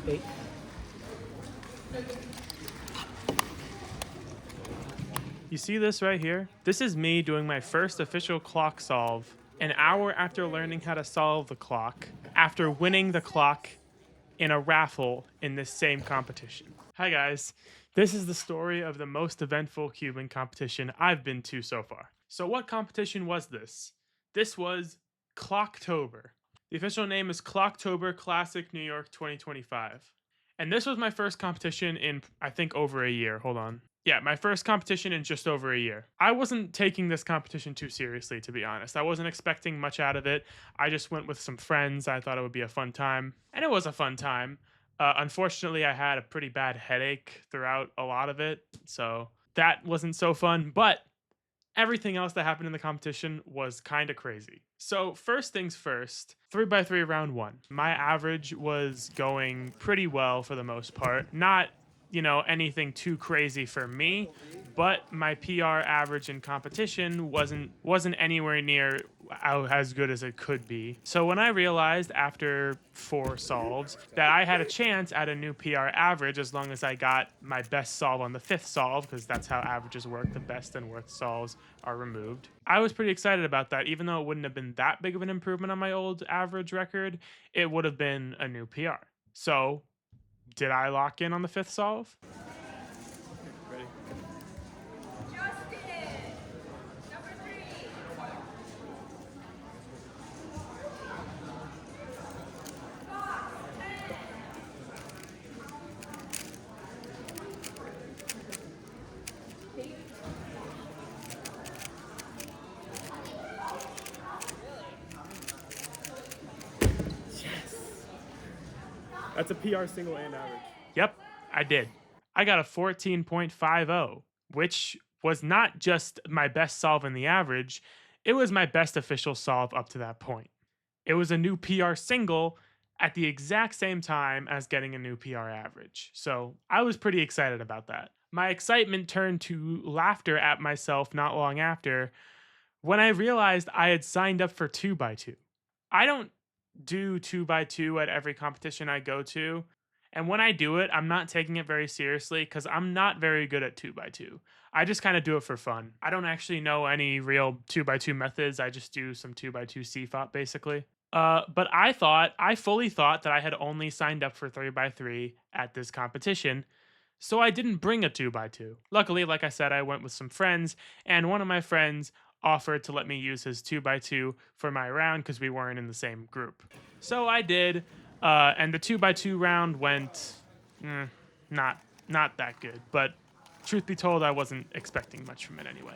8. You see this right here? This is me doing my first official clock solve an hour after learning how to solve the clock, after winning the clock in a raffle in this same competition. Hi guys, this is the story of the most eventful Cuban competition I've been to so far. So what competition was this? This was Clocktober. The official name is Clocktober Classic NY 2025. And this was my first competition in, I think, over a year. Hold on. Yeah, my first competition in just over a year. I wasn't taking this competition too seriously, to be honest. I wasn't expecting much out of it. I just went with some friends. I thought it would be a fun time. And it was a fun time. Unfortunately, I had a pretty bad headache throughout a lot of it. So that wasn't so fun. But everything else that happened in the competition was kind of crazy. So, first things first, 3x3 round 1. My average was going pretty well for the most part. Not, anything too crazy for me, but my PR average in competition wasn't anywhere near as good as it could be. So when I realized after 4 solves that I had a chance at a new PR average as long as I got my best solve on the 5th solve, because that's how averages work, the best and worst solves are removed. I was pretty excited about that. Even though it wouldn't have been that big of an improvement on my old average record, it would have been a new PR. So did I lock in on the 5th solve? Ready? That's a PR single and average. Yep, I did. I got a 14.50, which was not just my best solve in the average, it was my best official solve up to that point. It was a new PR single at the exact same time as getting a new PR average. So I was pretty excited about that. My excitement turned to laughter at myself not long after when I realized I had signed up for 2x2. I don't do 2x2 at every competition I go to. And when I do it, I'm not taking it very seriously because I'm not very good at 2x2. I just kind of do it for fun. I don't actually know any real 2x2 methods. I just do some 2x2 CFOP basically. But I fully thought that I had only signed up for 3x3 at this competition, so I didn't bring a 2x2. Luckily, like I said, I went with some friends, and one of my friends offered to let me use his 2x2 for my round because we weren't in the same group. So I did, and the 2x2 round went not that good. But truth be told, I wasn't expecting much from it anyway.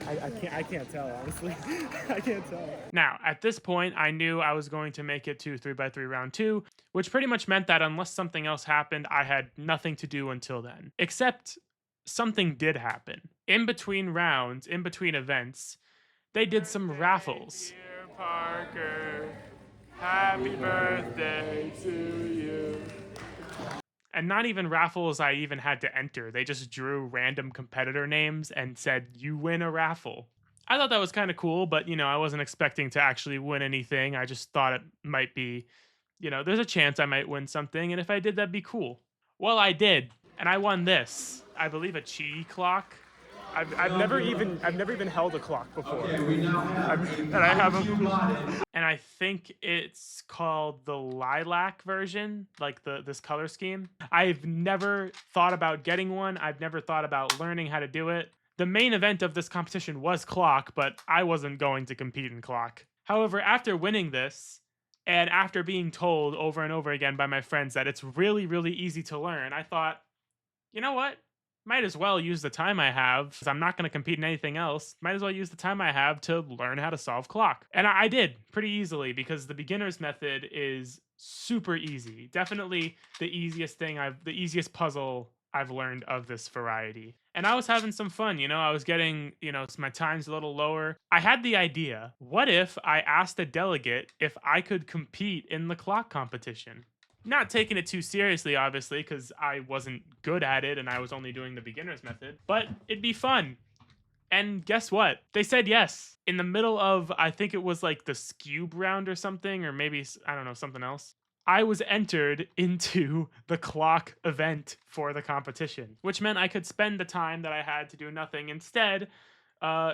I can't tell, honestly. I can't tell. Now, at this point, I knew I was going to make it to 3x3 round 2, which pretty much meant that unless something else happened, I had nothing to do until then. Except something did happen. In between rounds, in between events, they did some raffles. Dear Parker, happy birthday to you. And not even raffles I even had to enter. They just drew random competitor names and said, you win a raffle. I thought that was kind of cool, but, I wasn't expecting to actually win anything. I just thought it might be, there's a chance I might win something, and if I did, that'd be cool. Well, I did, and I won this. I believe a chi clock. I've never even held a clock before. And I think it's called the lilac version, like this color scheme. I've never thought about getting one. I've never thought about learning how to do it. The main event of this competition was clock, but I wasn't going to compete in clock. However, after winning this, and after being told over and over again by my friends that it's really, really easy to learn, I thought, you know what? Might as well use the time I have, because I'm not going to compete in anything else. Might as well use the time I have to learn how to solve clock. And I did pretty easily, because the beginner's method is super easy. Definitely the easiest puzzle I've learned of this variety. And I was having some fun, I was getting, my time's a little lower. I had the idea, what if I asked a delegate if I could compete in the clock competition? Not taking it too seriously, obviously, because I wasn't good at it and I was only doing the beginner's method, but it'd be fun. And guess what? They said yes. In the middle of, I think it was like the Scube round or something, or maybe, I don't know, something else. I was entered into the clock event for the competition, which meant I could spend the time that I had to do nothing instead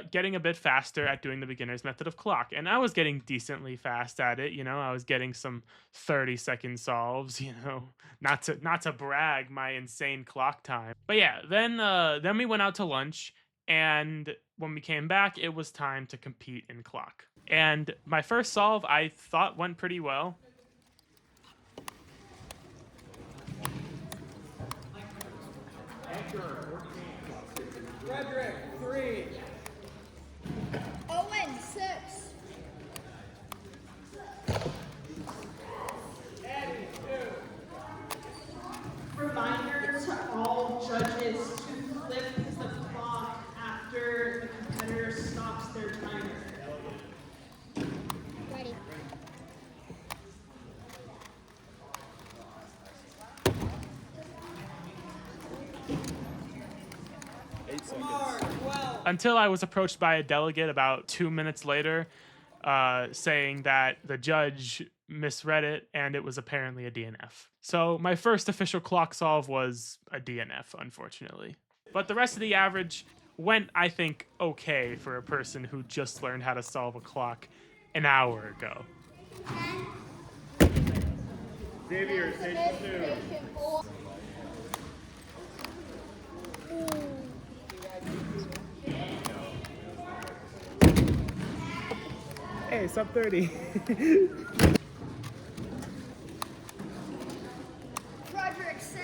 getting a bit faster at doing the beginner's method of clock. And I was getting decently fast at it. I was getting some 30-second solves, not to brag my insane clock time. But yeah, then we went out to lunch. And when we came back, it was time to compete in clock. And my first solve, I thought went pretty well. Frederick, 3. Owen, 6. Reminder to all judges to flip the clock after the competitor stops their timer. Ready. Until I was approached by a delegate about 2 minutes later, saying that the judge misread it and it was apparently a DNF. So my first official clock solve was a DNF, unfortunately. But the rest of the average went, I think, okay for a person who just learned how to solve a clock an hour ago. Xavier, station 2. Hey, sub 30. Frederick, 6.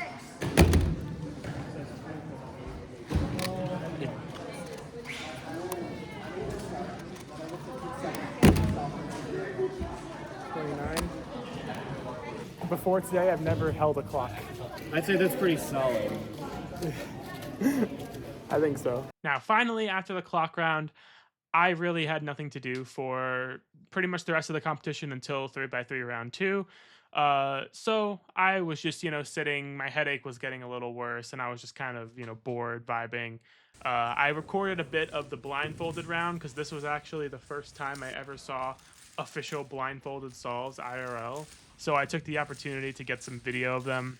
Before today, I've never held a clock. I'd say that's pretty solid. I think so. Now, finally, after the clock round, I really had nothing to do for pretty much the rest of the competition until 3x3 round 2. So I was just, sitting, my headache was getting a little worse, and I was just kind of, bored, vibing. I recorded a bit of the blindfolded round because this was actually the first time I ever saw official blindfolded solves IRL. So I took the opportunity to get some video of them.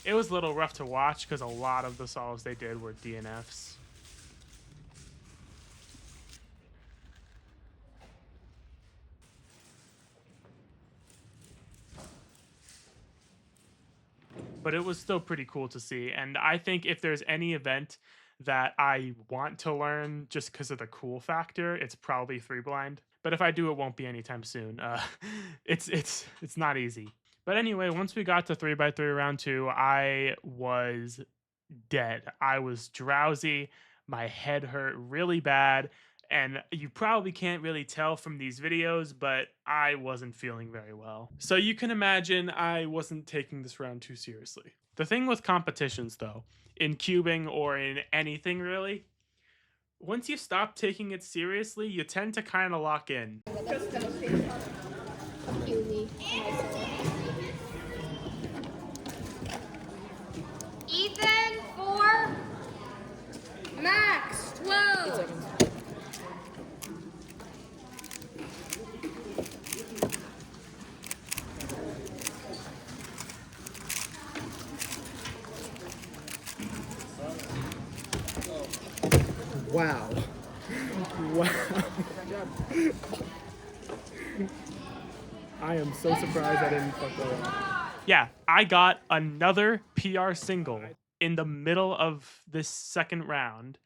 It was a little rough to watch because a lot of the solves they did were DNFs. But it was still pretty cool to see. And I think if there's any event that I want to learn just because of the cool factor, it's probably 3-blind. But if I do, it won't be anytime soon. It's not easy. But anyway, once we got to 3x3 round 2, I was dead. I was drowsy. My head hurt really bad. And you probably can't really tell from these videos, but I wasn't feeling very well. So you can imagine I wasn't taking this round too seriously. The thing with competitions, though, in cubing or in anything really, once you stop taking it seriously, you tend to kind of lock in. Ethan, 4. Max, 12. Wow. Wow. I am so surprised I didn't fuck that up. Yeah, I got another PR single in the middle of this second round,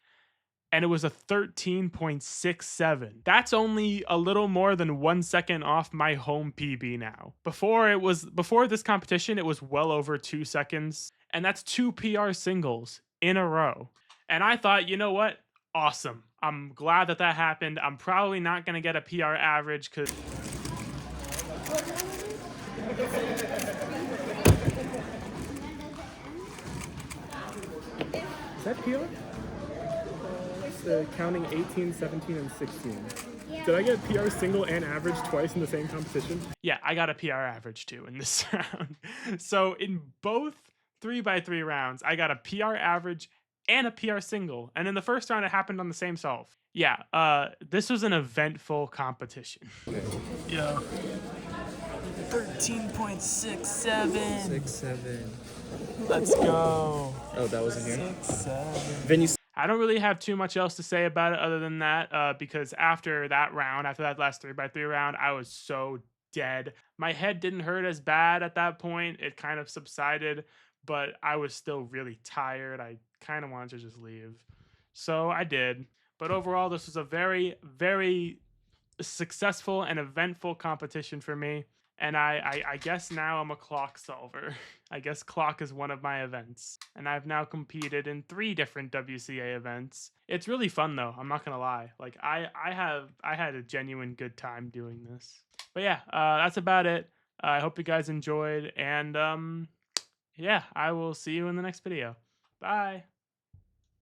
and it was a 13.67. That's only a little more than 1 second off my home PB now. Before this competition, it was well over 2 seconds, and that's 2 PR singles in a row. And I thought, you know what? Awesome. I'm glad that happened. I'm probably not going to get a PR average because... Is that PR? It's counting 18, 17, and 16. Yeah. Did I get PR single and average twice in the same competition? Yeah, I got a PR average too in this round. So in both 3x3 rounds, I got a PR average and a PR single. And in the first round, it happened on the same solve. Yeah, this was an eventful competition. Yo. 13.67. 6-7. Let's go. Oh, that wasn't here. 6-7. Then you I don't really have too much else to say about it other than that, because after that round, after that last 3x3 round, I was so dead. My head didn't hurt as bad at that point. It kind of subsided, but I was still really tired. I kind of wanted to just leave. So I did. But overall, this was a very, very successful and eventful competition for me. And I guess now I'm a clock solver. I guess clock is one of my events. And I've now competed in 3 different WCA events. It's really fun though, I'm not gonna lie. Like I had a genuine good time doing this. But yeah, that's about it. I hope you guys enjoyed, and yeah, I will see you in the next video. Bye.